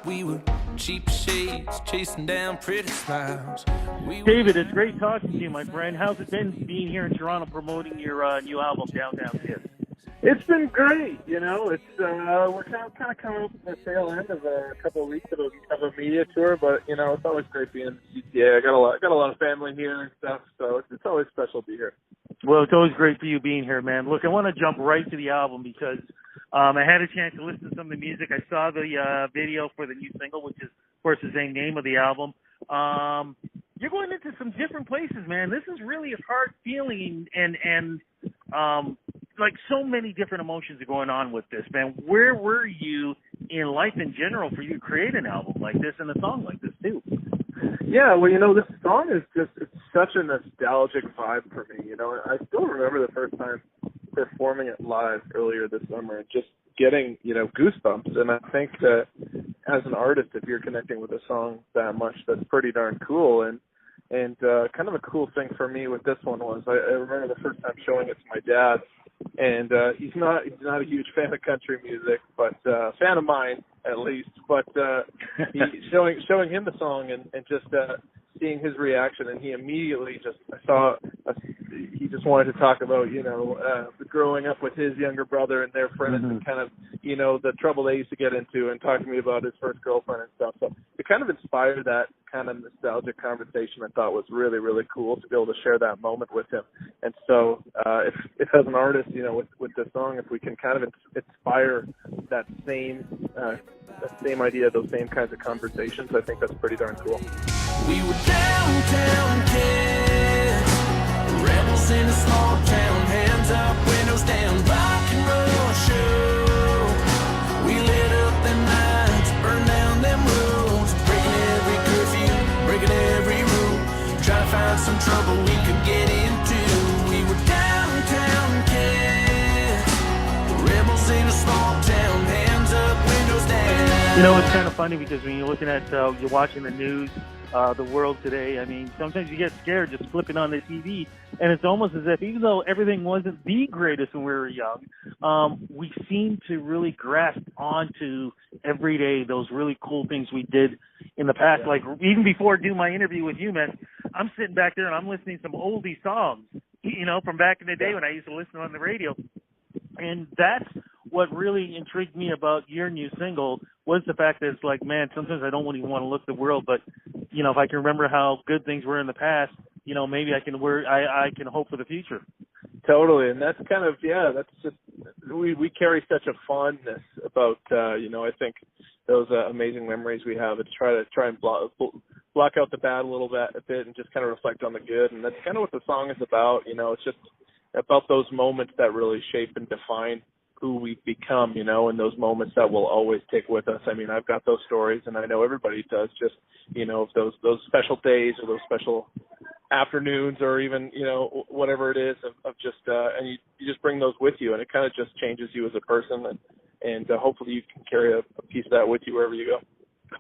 We were cheap shades, chasing down pretty smiles. David, it's great talking to you, my friend. How's it been being here in Toronto promoting your new album, Downtown Kids? It's been great, you know. It's we're kind of coming up to the tail end of a couple of weeks of a media tour, but you know, it's always great being in GTA. I got a lot of family here and stuff, so it's always special to be here. Well, it's always great for you being here, man. Look, I want to jump right to the album because I had a chance to listen to some of the music. I saw the video for the new single, which is, of course, the same name of the album. You're going into some different places, man. This is really a hard feeling, and like so many different emotions are going on with this, man. Where were you in life in general for you to create an album like this and a song like this too? Yeah, well, you know, this song is it's such a nostalgic vibe for me. You know, I still remember the first time performing it live earlier this summer and just getting, you know, goosebumps. And I think that as an artist, if you're connecting with a song that much, that's pretty darn cool. And kind of a cool thing for me with this one was I remember the first time showing it to my dad, and he's not a huge fan of country music, but fan of mine at least. But showing him the song and just seeing his reaction, and he immediately he just wanted to talk about, you know, growing up with his younger brother and their friends, mm-hmm. and kind of, you know, the trouble they used to get into, and talking to me about his first girlfriend and stuff. So it kind of inspired that kind of nostalgic conversation. I thought was really, really cool to be able to share that moment with him. And so if as an artist, you know, with this song, if we can kind of inspire that same idea, those same kinds of conversations, I think that's pretty darn cool. We were downtown kids, rebels in a small town, hands up, windows down, rock and roll show. We lit up them nights, burned down them roads, breaking every curfew, breaking every rule, trying to find some trouble we could get into. We were downtown kids, rebels in a small town, hands up, windows down. You know, it's kind of funny because when you're looking at, you're watching the news, the world today, I mean, sometimes you get scared just flipping on the TV, and it's almost as if even though everything wasn't the greatest when we were young, we seem to really grasp onto every day those really cool things we did in the past. Like, even before I do my interview with you, man, I'm sitting back there and I'm listening to some oldie songs, you know, from back in the day when I used to listen on the radio. And that's what really intrigued me about your new single was the fact that it's like, man, sometimes I don't even want to look at the world, but, you know, if I can remember how good things were in the past, you know, maybe I can hope for the future. Totally, and that's kind of, that's just, we carry such a fondness about, you know, I think those amazing memories we have, and try and block out the bad a little bit and just kind of reflect on the good, and that's kind of what the song is about. You know, it's just about those moments that really shape and define who we become, you know, and those moments that we'll always take with us. I mean, I've got those stories, and I know everybody does, just, you know, those special days or those special afternoons or even, you know, whatever it is of just, and you just bring those with you, and it kind of just changes you as a person, and hopefully you can carry a piece of that with you wherever you go.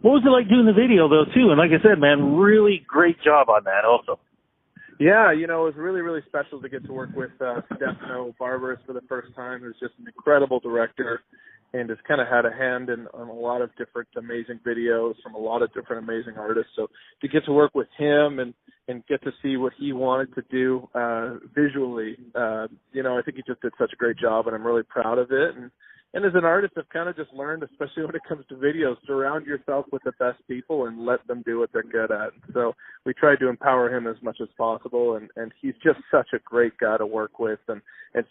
What was it like doing the video, though, too? And like I said, man, really great job on that also. Yeah, you know, it was really, really special to get to work with Stefano Barbaros for the first time, who's just an incredible director and has kind of had a hand on a lot of different amazing videos from a lot of different amazing artists. So to get to work with him and get to see what he wanted to do visually, you know, I think he just did such a great job, and I'm really proud of it. And as an artist, I've kind of just learned, especially when it comes to videos, surround yourself with the best people and let them do what they're good at. So we tried to empower him as much as possible, and he's just such a great guy to work with. And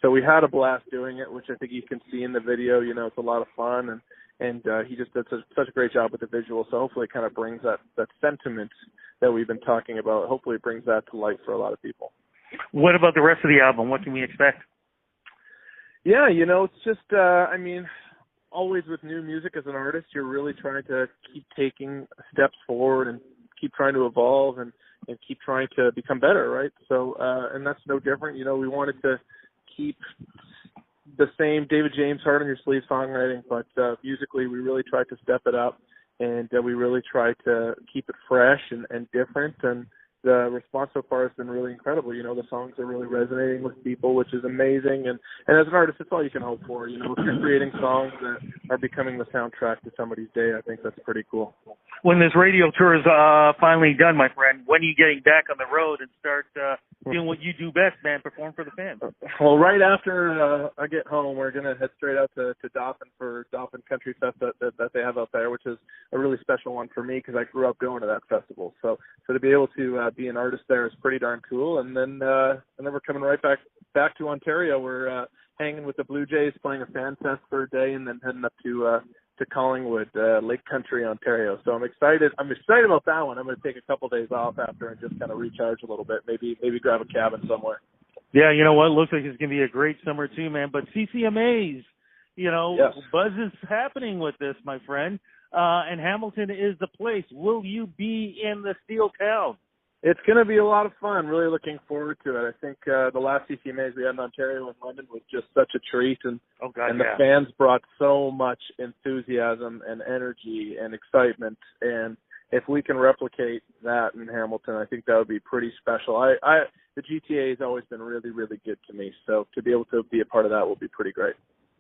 so we had a blast doing it, which I think you can see in the video. You know, it's a lot of fun, and he just did such a great job with the visual. So hopefully it kind of brings that sentiment that we've been talking about. Hopefully it brings that to light for a lot of people. What about the rest of the album? What can we expect? Yeah, you know, it's just, I mean, always with new music as an artist, you're really trying to keep taking steps forward and keep trying to evolve and keep trying to become better, right? So, and that's no different. You know, we wanted to keep the same David James Heart on Your Sleeve songwriting, but musically we really tried to step it up, and we really tried to keep it fresh and different, the response so far has been really incredible. You know, the songs are really resonating with people, which is amazing. And as an artist, it's all you can hope for. You know, if you're creating songs that are becoming the soundtrack to somebody's day, I think that's pretty cool. When this radio tour is finally done, my friend, when are you getting back on the road and start doing what you do best, man, perform for the fans? Well, right after I get home, we're going to head straight out to Dauphin for Dauphin Country Fest that they have out there, which is a really special one for me because I grew up going to that festival. So to be able to be an artist there is pretty darn cool. And then we're coming right back to Ontario. We're hanging with the Blue Jays, playing a fan fest for a day, and then heading up to Collingwood, Lake Country, Ontario. So I'm excited. I'm excited about that one. I'm going to take a couple days off after and just kind of recharge a little bit. Maybe grab a cabin somewhere. Yeah, you know what? Looks like it's going to be a great summer too, man. But CCMAs, you know, yes. Buzz is happening with this, my friend. And Hamilton is the place. Will you be in the Steel Town? It's going to be a lot of fun. Really looking forward to it. I think the last CCMAs we had in Ontario and London was just such a treat, and the fans brought so much enthusiasm and energy and excitement. And if we can replicate that in Hamilton, I think that would be pretty special. The GTA has always been really, really good to me, so to be able to be a part of that will be pretty great.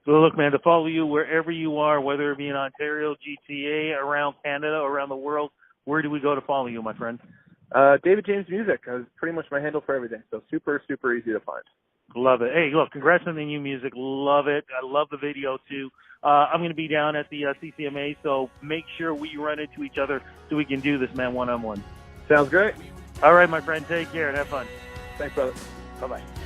So look, man, to follow you wherever you are, whether it be in Ontario, GTA, around Canada, around the world, where do we go to follow you, my friend? David James Music is pretty much my handle for everything, so super, super easy to find. Love it. Hey, look, congrats on the new music. Love it. I love the video, too. I'm going to be down at the CCMA, so make sure we run into each other so we can do this, man, one-on-one. Sounds great. All right, my friend, take care and have fun. Thanks, brother. Bye-bye.